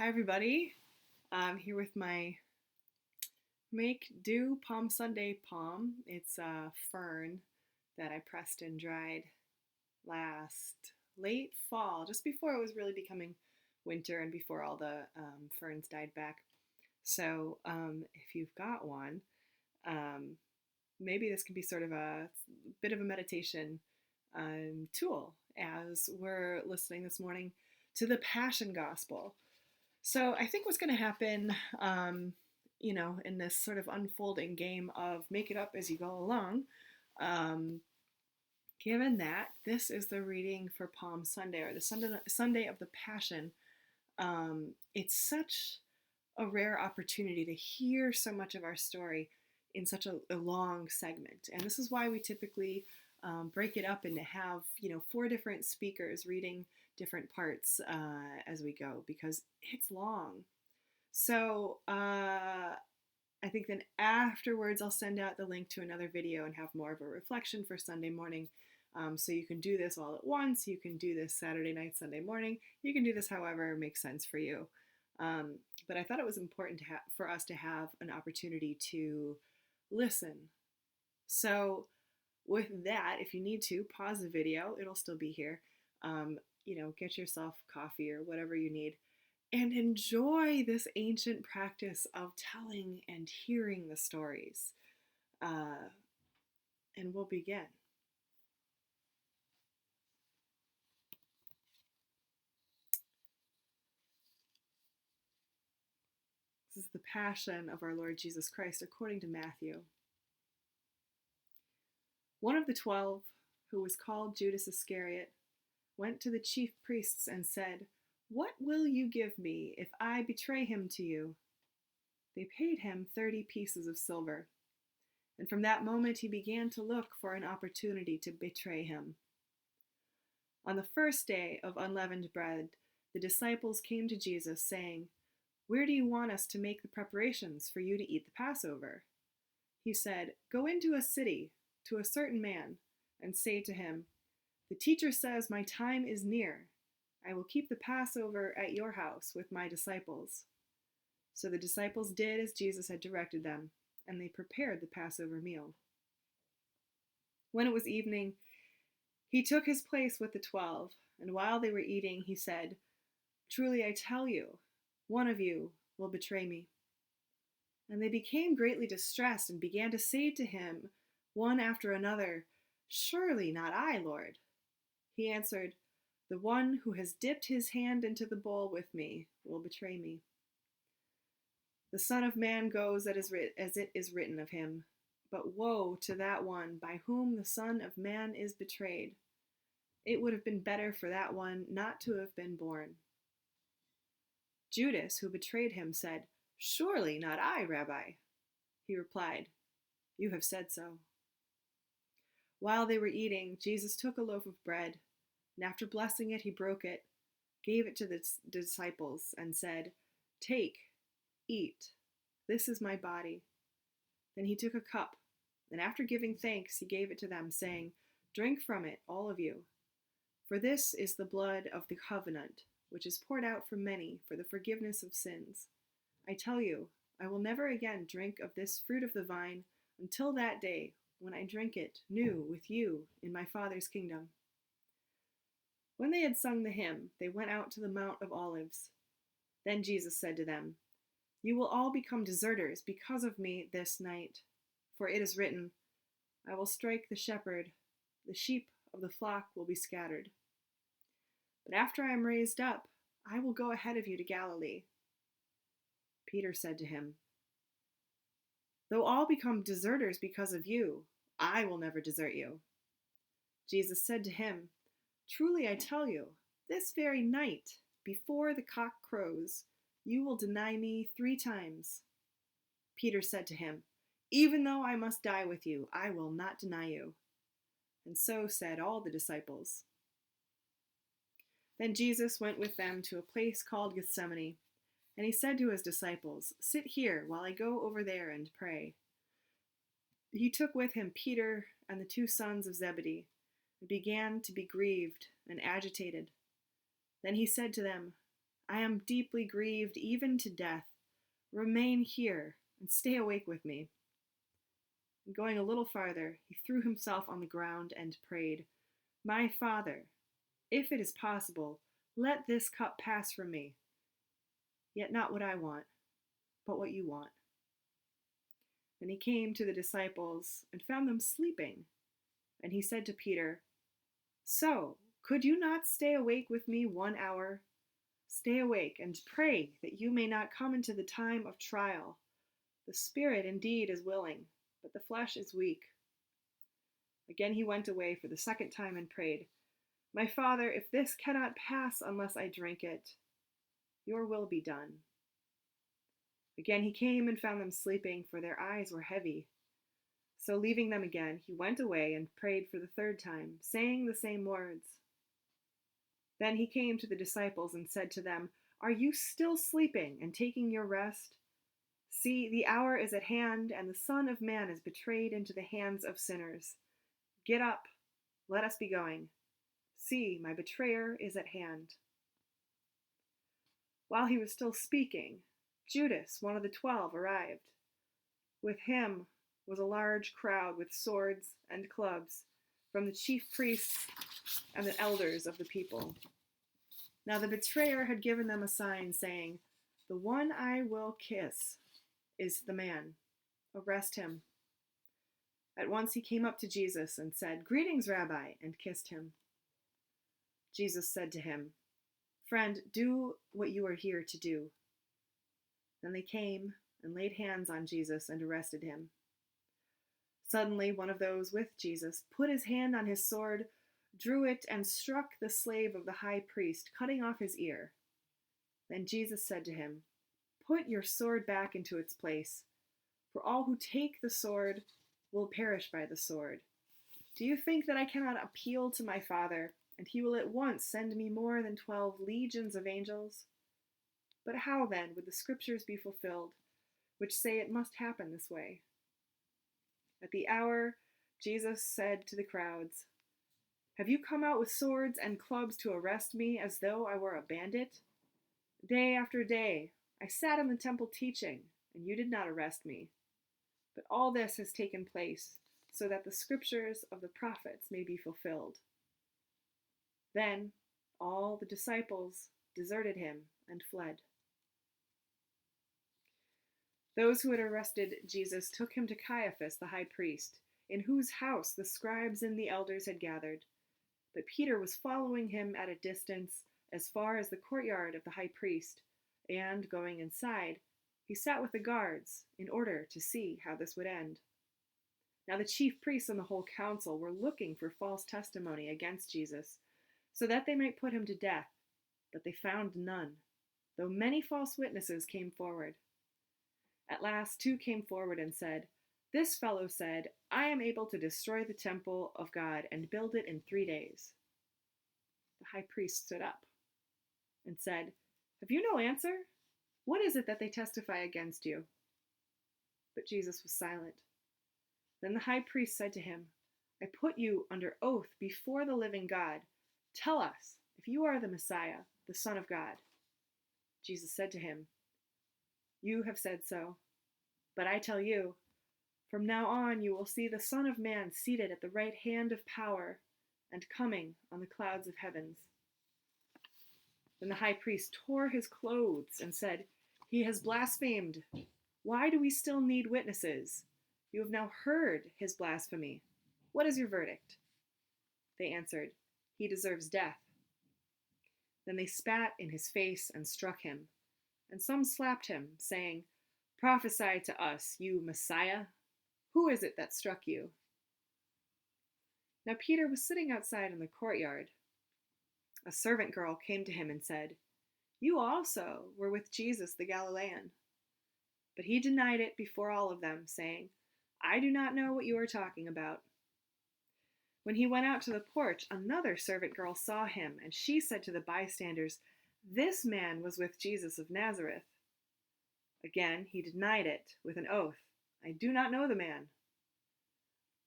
Hi everybody. I'm here with my Make Do Palm Sunday palm. It's a fern that I pressed and dried last late fall, just before it was really becoming winter and before all the ferns died back. So if you've got one, um, maybe this can be sort of a bit of a meditation tool as we're listening this morning to the Passion Gospel. So I think what's going to happen, in this sort of unfolding game of make it up as you go along, um, given that this is the reading for Palm Sunday or the Sunday of the Passion, it's such a rare opportunity to hear so much of our story in such a long segment. And this is why we typically break it up and have, four different speakers reading different parts as we go, because it's long. So I think then afterwards I'll send out the link to another video and have more of a reflection for Sunday morning. So you can do this all at once. You can do this Saturday night, Sunday morning. You can do this however makes sense for you. But I thought it was important for us to have an opportunity to listen. So with that, if you need to, pause the video. It'll still be here. Get yourself coffee or whatever you need and enjoy this ancient practice of telling and hearing the stories. And we'll begin. This is the Passion of our Lord Jesus Christ according to Matthew. One of the 12, who was called Judas Iscariot, went to the chief priests and said, "What will you give me if I betray him to you?" They paid him 30 pieces of silver. And from that moment he began to look for an opportunity to betray him. On the first day of unleavened bread, the disciples came to Jesus, saying, "Where do you want us to make the preparations for you to eat the Passover?" He said, "Go into a city, to a certain man, and say to him, 'The teacher says my time is near. I will keep the Passover at your house with my disciples.'" So the disciples did as Jesus had directed them, and they prepared the Passover meal. When it was evening, he took his place with the 12, and while they were eating, he said, "Truly I tell you, one of you will betray me." And they became greatly distressed and began to say to him, one after another, "Surely not I, Lord." He answered, "The one who has dipped his hand into the bowl with me will betray me. The Son of Man goes as it is written of him, but woe to that one by whom the Son of Man is betrayed. It would have been better for that one not to have been born." Judas, who betrayed him, said, "Surely not I, Rabbi." He replied, "You have said so." While they were eating, Jesus took a loaf of bread, and after blessing it, he broke it, gave it to the disciples, and said, "Take, eat. This is my body." Then he took a cup, and after giving thanks, he gave it to them, saying, "Drink from it, all of you. For this is the blood of the covenant, which is poured out for many for the forgiveness of sins. I tell you, I will never again drink of this fruit of the vine until that day when I drink it new with you in my Father's kingdom." When they had sung the hymn, they went out to the Mount of Olives. Then Jesus said to them, "You will all become deserters because of me this night. For it is written, 'I will strike the shepherd, the sheep of the flock will be scattered.' But after I am raised up, I will go ahead of you to Galilee." Peter said to him, "Though all become deserters because of you, I will never desert you." Jesus said to him, "Truly I tell you, this very night, before the cock crows, you will deny me 3 times. Peter said to him, "Even though I must die with you, I will not deny you." And so said all the disciples. Then Jesus went with them to a place called Gethsemane, and he said to his disciples, "Sit here while I go over there and pray." He took with him Peter and the 2 sons of Zebedee, and began to be grieved and agitated. Then he said to them, I am deeply grieved, even to death. Remain here and stay awake with me." And going a little farther, he threw himself on the ground and prayed, "My Father, if it is possible, let this cup pass from me. Yet not what I want, but what you want." Then he came to the disciples and found them sleeping. And he said to Peter, "So, could you not stay awake with me 1 hour? Stay awake and pray that you may not come into the time of trial. The spirit indeed is willing, but the flesh is weak." Again he went away for the second time and prayed, "My Father, if this cannot pass unless I drink it, your will be done." Again he came and found them sleeping, for their eyes were heavy. So leaving them again, he went away and prayed for the third time, saying the same words. Then he came to the disciples and said to them, "Are you still sleeping and taking your rest? See, the hour is at hand, and the Son of Man is betrayed into the hands of sinners. Get up, let us be going. See, my betrayer is at hand." While he was still speaking, Judas, one of the 12, arrived. With him was a large crowd with swords and clubs from the chief priests and the elders of the people. Now the betrayer had given them a sign, saying, "The one I will kiss is the man. Arrest him." At once he came up to Jesus and said, "Greetings, Rabbi," and kissed him. Jesus said to him, "Friend, do what you are here to do." Then they came and laid hands on Jesus and arrested him. Suddenly one of those with Jesus put his hand on his sword, drew it, and struck the slave of the high priest, cutting off his ear. Then Jesus said to him, "Put your sword back into its place, for all who take the sword will perish by the sword. Do you think that I cannot appeal to my Father, and he will at once send me more than 12 legions of angels? But how then would the scriptures be fulfilled, which say it must happen this way?" At the hour, Jesus said to the crowds, "Have you come out with swords and clubs to arrest me as though I were a bandit? Day after day I sat in the temple teaching, and you did not arrest me. But all this has taken place so that the scriptures of the prophets may be fulfilled." Then all the disciples deserted him and fled. Those who had arrested Jesus took him to Caiaphas, the high priest, in whose house the scribes and the elders had gathered. But Peter was following him at a distance as far as the courtyard of the high priest, and, going inside, he sat with the guards in order to see how this would end. Now the chief priests and the whole council were looking for false testimony against Jesus, so that they might put him to death, but they found none, though many false witnesses came forward. At last 2 came forward and said, "This fellow said, 'I am able to destroy the temple of God and build it in 3 days.'" The high priest stood up and said, "Have you no answer? What is it that they testify against you?" But Jesus was silent. Then the high priest said to him, "I put you under oath before the living God. Tell us if you are the Messiah, the Son of God." Jesus said to him, "You have said so. But I tell you, from now on you will see the Son of Man seated at the right hand of power and coming on the clouds of heavens." Then the high priest tore his clothes and said, "He has blasphemed. Why do we still need witnesses? You have now heard his blasphemy. What is your verdict?" They answered, "He deserves death." Then they spat in his face and struck him. And some slapped him, saying, "Prophesy to us, you Messiah. Who is it that struck you?" Now Peter was sitting outside in the courtyard. A servant girl came to him and said, "You also were with Jesus the Galilean." But he denied it before all of them, saying, "I do not know what you are talking about." When he went out to the porch, another servant girl saw him, and she said to the bystanders, "This man was with Jesus of Nazareth." Again he denied it with an oath, "I do not know the man."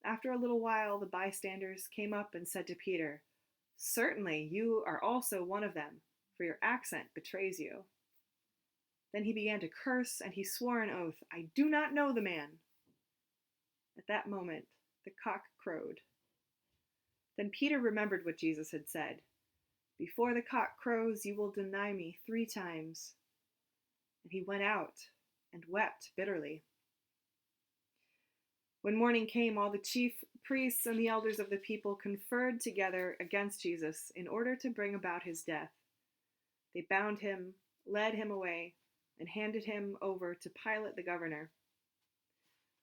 After a little while the bystanders came up and said to Peter, "Certainly you are also one of them, for your accent betrays you." Then he began to curse, and he swore an oath, "I do not know the man." At that moment, the cock crowed. Then Peter remembered what Jesus had said, "Before the cock crows, you will deny me 3 times." And he went out and wept bitterly. When morning came, all the chief priests and the elders of the people conferred together against Jesus in order to bring about his death. They bound him, led him away, and handed him over to Pilate the governor.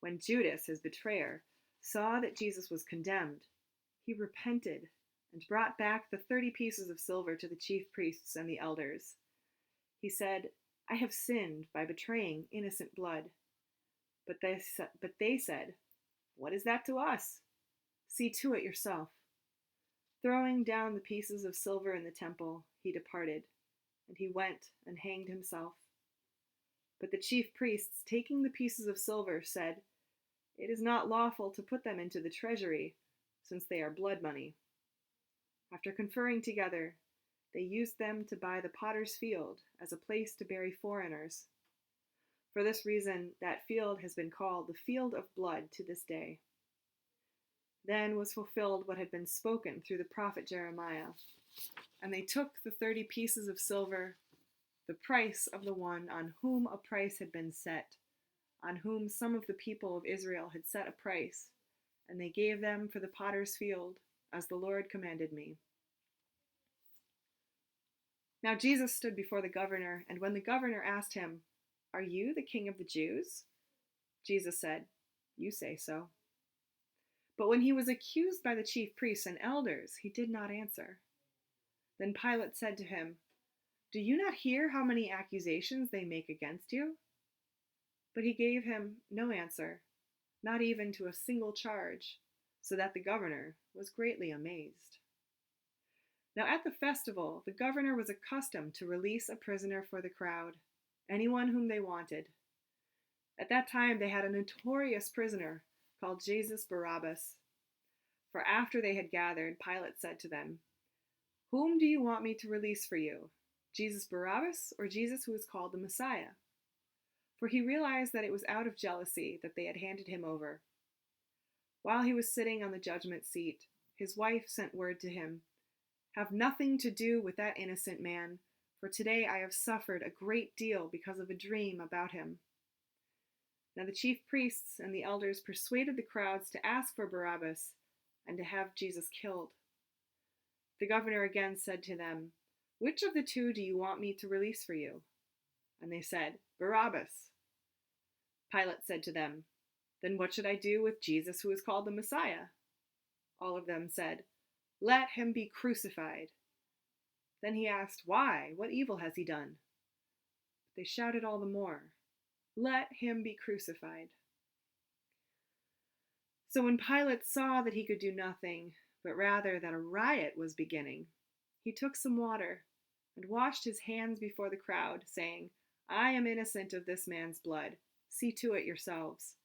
When Judas, his betrayer, saw that Jesus was condemned, he repented and brought back the 30 pieces of silver to the chief priests and the elders. He said, "I have sinned by betraying innocent blood." But they said, "What is that to us? See to it yourself." Throwing down the pieces of silver in the temple, he departed, and he went and hanged himself. But the chief priests, taking the pieces of silver, said, "It is not lawful to put them into the treasury, since they are blood money." After conferring together, they used them to buy the potter's field as a place to bury foreigners. For this reason, that field has been called the Field of Blood to this day. Then was fulfilled what had been spoken through the prophet Jeremiah. And they took the 30 pieces of silver, the price of the one on whom a price had been set, on whom some of the people of Israel had set a price, and they gave them for the potter's field, as the Lord commanded me. Now Jesus stood before the governor, and when the governor asked him, "Are you the king of the Jews?" Jesus said, "You say so." But when he was accused by the chief priests and elders, he did not answer. Then Pilate said to him, "Do you not hear how many accusations they make against you?" But he gave him no answer, not even to a single charge, so that the governor was greatly amazed. Now at the festival, the governor was accustomed to release a prisoner for the crowd, anyone whom they wanted. At that time they had a notorious prisoner called Jesus Barabbas. For after they had gathered, Pilate said to them, "Whom do you want me to release for you, Jesus Barabbas or Jesus who is called the Messiah?" For he realized that it was out of jealousy that they had handed him over. While he was sitting on the judgment seat, his wife sent word to him, "Have nothing to do with that innocent man, for today I have suffered a great deal because of a dream about him." Now the chief priests and the elders persuaded the crowds to ask for Barabbas and to have Jesus killed. The governor again said to them, "Which of the 2 do you want me to release for you?" And they said, "Barabbas." Pilate said to them, "Then what should I do with Jesus who is called the Messiah?" All of them said, "Let him be crucified." Then he asked, "Why? What evil has he done?" But they shouted all the more, "Let him be crucified." So when Pilate saw that he could do nothing, but rather that a riot was beginning, he took some water and washed his hands before the crowd, saying, "I am innocent of this man's blood. See to it yourselves."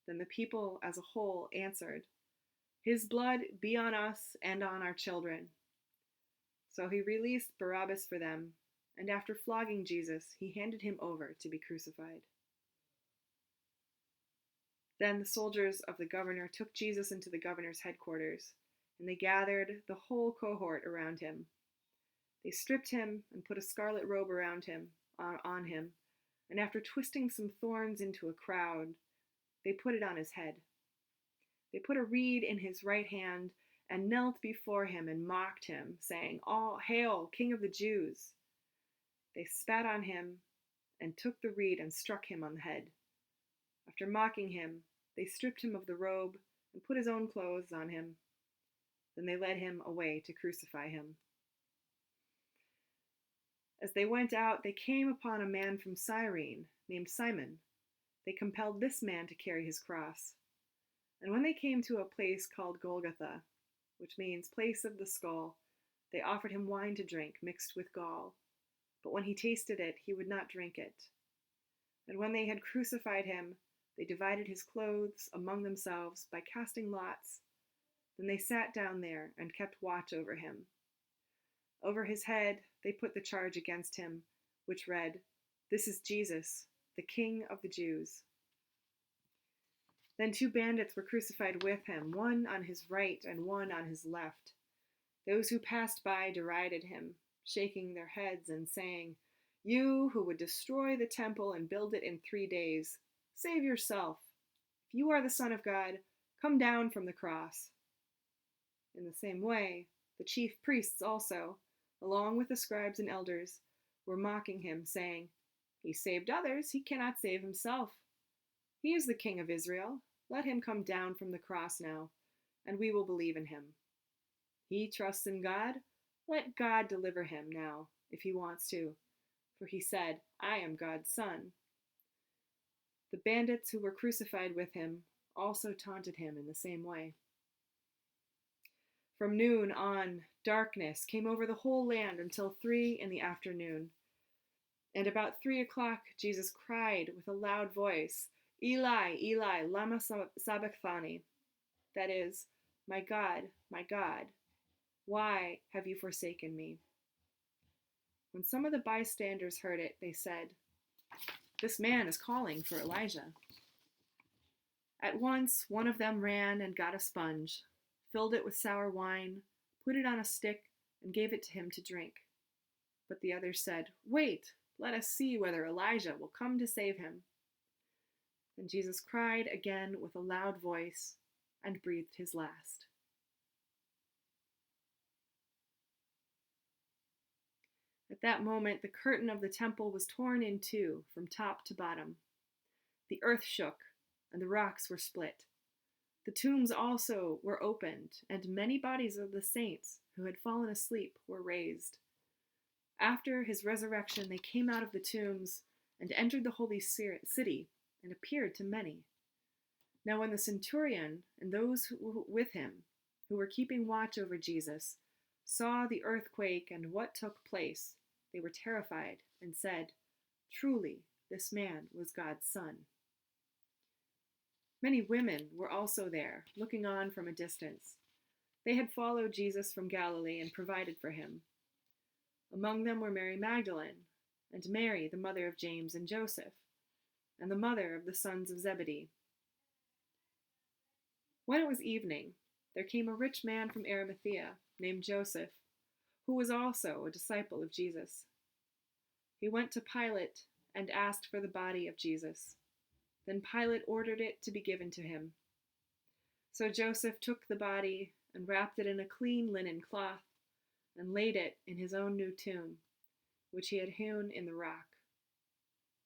Then the people as a whole answered, "His blood be on us and on our children." So he released Barabbas for them, and after flogging Jesus, he handed him over to be crucified. Then the soldiers of the governor took Jesus into the governor's headquarters, and they gathered the whole cohort around him. They stripped him and put a scarlet robe around him, on him, and after twisting some thorns into a crown, they put it on his head. They put a reed in his right hand and knelt before him and mocked him, saying, "All hail, King of the Jews!" They spat on him and took the reed and struck him on the head. After mocking him, they stripped him of the robe and put his own clothes on him. Then they led him away to crucify him. As they went out, they came upon a man from Cyrene named Simon. They compelled this man to carry his cross. And when they came to a place called Golgotha, which means place of the skull, they offered him wine to drink mixed with gall. But when he tasted it, he would not drink it. And when they had crucified him, they divided his clothes among themselves by casting lots. Then they sat down there and kept watch over him. Over his head they put the charge against him, which read, "This is Jesus, the King of the Jews." Then 2 bandits were crucified with him, one on his right and one on his left. Those who passed by derided him, shaking their heads and saying, "You who would destroy the temple and build it in 3 days, save yourself. If you are the Son of God, come down from the cross." In the same way, the chief priests also, along with the scribes and elders, were mocking him, saying, "He saved others, he cannot save himself. He is the King of Israel. Let him come down from the cross now, and we will believe in him. He trusts in God. Let God deliver him now, if he wants to, for he said, 'I am God's son.'" The bandits who were crucified with him also taunted him in the same way. From noon on, darkness came over the whole land until 3 in the afternoon. And about 3 o'clock, Jesus cried with a loud voice, "Eli, Eli, lama sabachthani?" That is, my God, why have you forsaken me?" When some of the bystanders heard it, they said, "This man is calling for Elijah." At once, one of them ran and got a sponge, filled it with sour wine, put it on a stick, and gave it to him to drink. But the others said, "Wait, let us see whether Elijah will come to save him." Then Jesus cried again with a loud voice and breathed his last. At that moment, the curtain of the temple was torn in two from top to bottom. The earth shook, and the rocks were split. The tombs also were opened, and many bodies of the saints who had fallen asleep were raised. After his resurrection, they came out of the tombs and entered the holy city and appeared to many. Now when the centurion and those with him, who were keeping watch over Jesus, saw the earthquake and what took place, they were terrified and said, "Truly, this man was God's son." Many women were also there, looking on from a distance. They had followed Jesus from Galilee and provided for him. Among them were Mary Magdalene, and Mary, the mother of James and Joseph, and the mother of the sons of Zebedee. When it was evening, there came a rich man from Arimathea, named Joseph, who was also a disciple of Jesus. He went to Pilate and asked for the body of Jesus. Then Pilate ordered it to be given to him. So Joseph took the body and wrapped it in a clean linen cloth and laid it in his own new tomb, which he had hewn in the rock.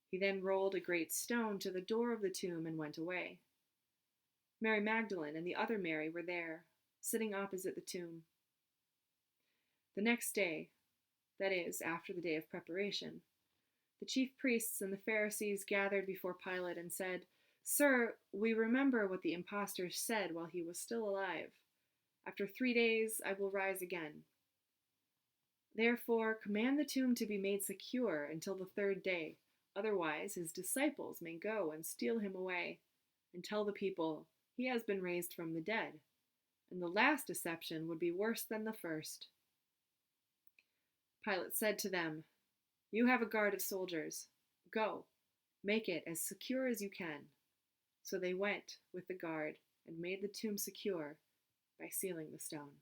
He then rolled a great stone to the door of the tomb and went away. Mary Magdalene and the other Mary were there, sitting opposite the tomb. The next day, that is, after the day of preparation, the chief priests and the Pharisees gathered before Pilate and said, "Sir, we remember what the impostor said while he was still alive. 'After 3 days I will rise again.' Therefore, command the tomb to be made secure until the 3rd day. Otherwise, his disciples may go and steal him away and tell the people, 'He has been raised from the dead.' And the last deception would be worse than the first." Pilate said to them, "You have a guard of soldiers. Go, make it as secure as you can." So they went with the guard and made the tomb secure by sealing the stone.